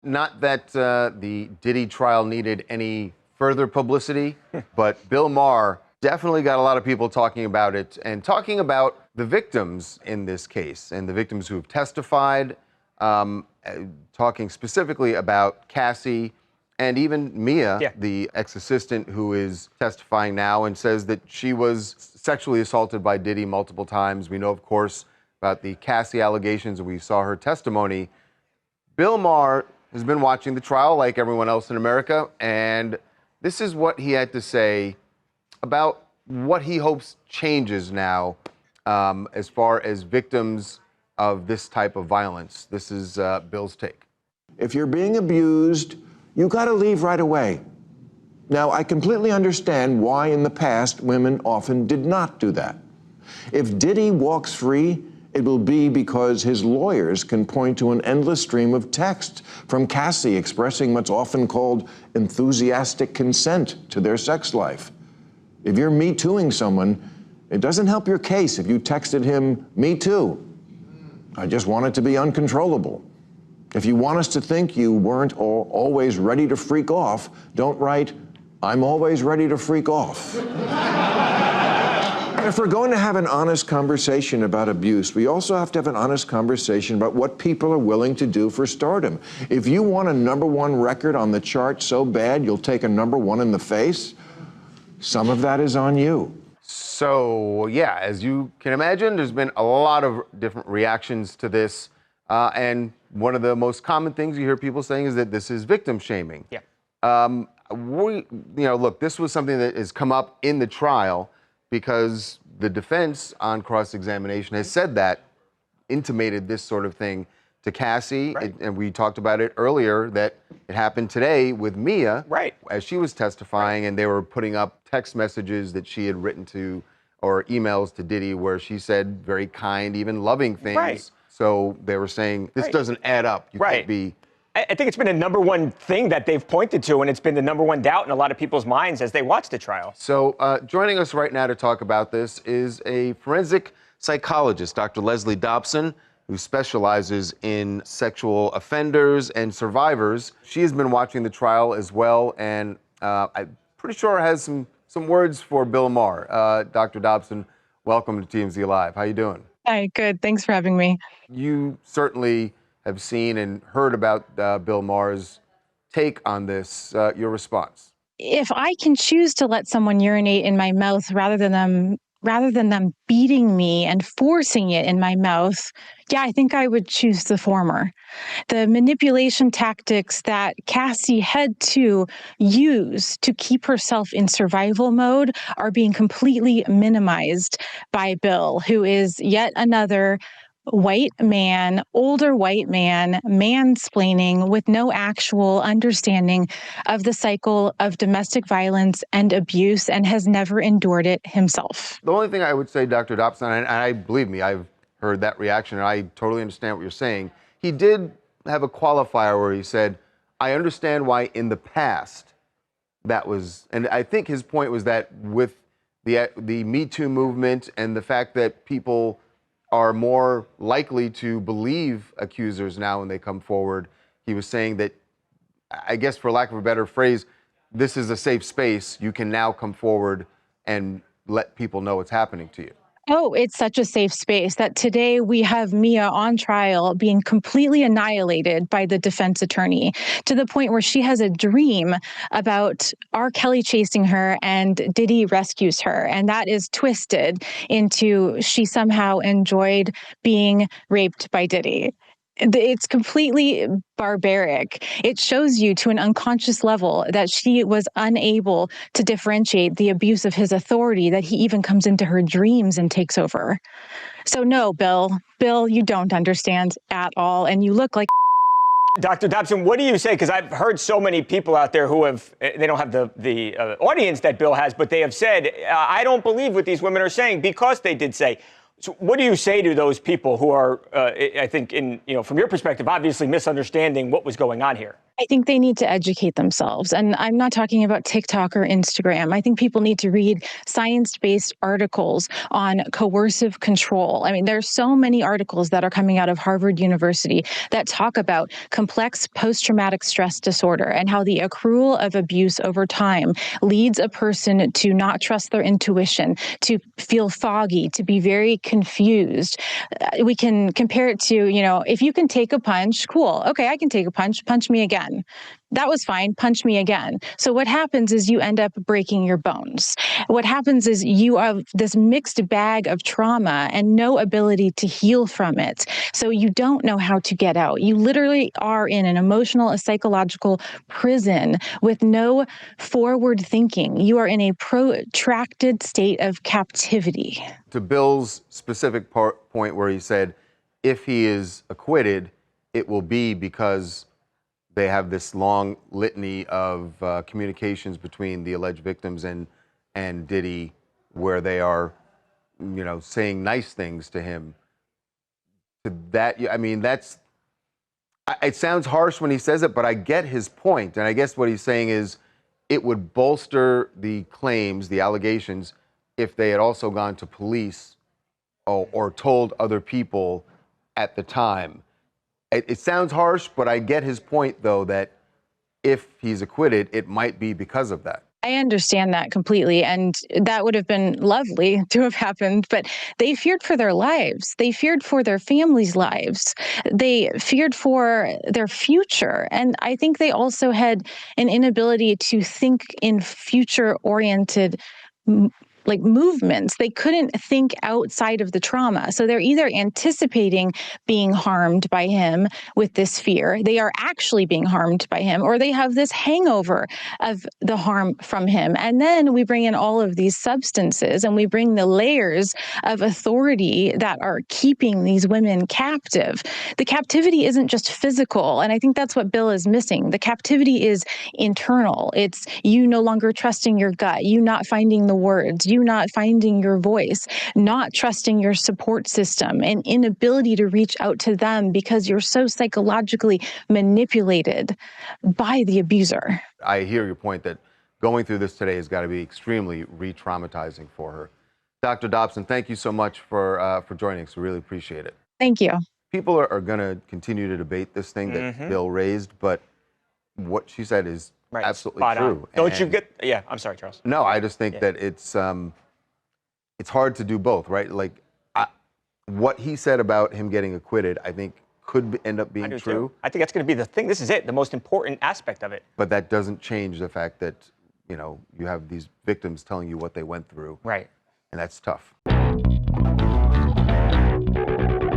Not that the Diddy trial needed any further publicity, but Bill Maher definitely got a lot of people talking about it and talking about the victims in this case and the victims who have testified, talking specifically about Cassie and even Mia, the ex-assistant who is testifying now and says that she was sexually assaulted by Diddy multiple times. We know, of course, about the Cassie allegations, and we saw her testimony. Bill Maher has been watching the trial like everyone else in America, and this is what he had to say about what he hopes changes now as far as victims of this type of violence. This is Bill's take. If you're being abused, you got to leave right away. Now, I completely understand why in the past women often did not do that. If Diddy walks free, it will be because his lawyers can point to an endless stream of text from Cassie expressing what's often called enthusiastic consent to their sex life. If you're Me Tooing someone, it doesn't help your case if you texted him, "Me too. I just want it to be uncontrollable." If you want us to think you weren't always ready to freak off, don't write, "I'm always ready to freak off." If we're going to have an honest conversation about abuse, we also have to have an honest conversation about what people are willing to do for stardom. If you want a #1 record on the chart so bad you'll take a #1 in the face, some of that is on you. So, yeah, as you can imagine, there's been a lot of different reactions to this. And one of the most common things you hear people saying is that this is victim shaming. Look, this was something that has come up in the trial because the defense on cross-examination has said that, intimated this sort of thing to Cassie. And we talked about it earlier, that it happened today with Mia as she was testifying, and they were putting up text messages that she had written to, or emails to Diddy, where she said very kind, even loving things. So they were saying, this doesn't add up. You can't be... I think it's been a #1 thing that they've pointed to, and it's been the #1 doubt in a lot of people's minds as they watch the trial. So joining us right now to talk about this is a forensic psychologist, Dr. Leslie Dobson, who specializes in sexual offenders and survivors. She has been watching the trial as well, and I'm pretty sure has some words for Bill Maher. Dr. Dobson, welcome to TMZ Live. How you doing? Hi, good. Thanks for having me. You certainly have seen and heard about Bill Maher's take on this. Your response? If I can choose to let someone urinate in my mouth rather than them beating me and forcing it in my mouth, yeah, I think I would choose the former. The manipulation tactics that Cassie had to use to keep herself in survival mode are being completely minimized by Bill, who is yet another white man, older white man, mansplaining with no actual understanding of the cycle of domestic violence and abuse, and has never endured it himself. The only thing I would say, Dr. Dobson, and I believe me, I've heard that reaction, and I totally understand what you're saying. He did have a qualifier where he said, I understand why in the past that was, and I think his point was that with the Me Too movement and the fact that people are more likely to believe accusers now when they come forward, he was saying that, I guess for lack of a better phrase, this is a safe space. You can now come forward and let people know what's happening to you. Oh, it's such a safe space that today we have Mia on trial being completely annihilated by the defense attorney, to the point where she has a dream about R. Kelly chasing her and Diddy rescues her. And that is twisted into she somehow enjoyed being raped by Diddy. It's completely barbaric. It shows you to an unconscious level that she was unable to differentiate the abuse of his authority, that he even comes into her dreams and takes over. So no, Bill, you don't understand at all, and you look like... Dr. Dobson, what do you say? Because I've heard so many people out there who they don't have the audience that Bill has, but they have said, I don't believe what these women are saying, because they did say. So what do you say to those people who are, I think, from your perspective, obviously misunderstanding what was going on here? I think they need to educate themselves. And I'm not talking about TikTok or Instagram. I think people need to read science-based articles on coercive control. I mean, there's so many articles that are coming out of Harvard University that talk about complex post-traumatic stress disorder and how the accrual of abuse over time leads a person to not trust their intuition, to feel foggy, to be very confused. We can compare it to, if you can take a punch, cool. Okay, I can take a punch. Punch me again. That was fine. Punch me again. So what happens is you end up breaking your bones. What happens is you have this mixed bag of trauma and no ability to heal from it. So you don't know how to get out. You literally are in an emotional, a psychological prison with no forward thinking. You are in a protracted state of captivity. To Bill's specific point where he said, if he is acquitted, it will be because they have this long litany of communications between the alleged victims and Diddy, where they are, saying nice things to him. To that, I mean, it sounds harsh when he says it, but I get his point. And I guess what he's saying is it would bolster the claims, the allegations, if they had also gone to police or told other people at the time. It sounds harsh, but I get his point, though, that if he's acquitted, it might be because of that. I understand that completely, and that would have been lovely to have happened, but they feared for their lives. They feared for their families' lives. They feared for their future, and I think they also had an inability to think in future-oriented movements. They couldn't think outside of the trauma. So they're either anticipating being harmed by him with this fear, they are actually being harmed by him, or they have this hangover of the harm from him. And then we bring in all of these substances and we bring the layers of authority that are keeping these women captive. The captivity isn't just physical. And I think that's what Bill is missing. The captivity is internal. It's you no longer trusting your gut, you not finding the words, you not finding your voice, not trusting your support system, and inability to reach out to them because you're so psychologically manipulated by the abuser. I hear your point that going through this today has got to be extremely re-traumatizing for her. Dr. Dobson, thank you so much for joining us. We really appreciate it. Thank you. People are going to continue to debate this thing that Bill raised, but what she said is absolutely true. Don't you get? Yeah, I'm sorry, Charles. No, I just think that it's hard to do both, right? Like what he said about him getting acquitted, I think could end up being true. Too. I think that's going to be the thing. This is it, the most important aspect of it. But that doesn't change the fact that, you have these victims telling you what they went through. Right. And that's tough.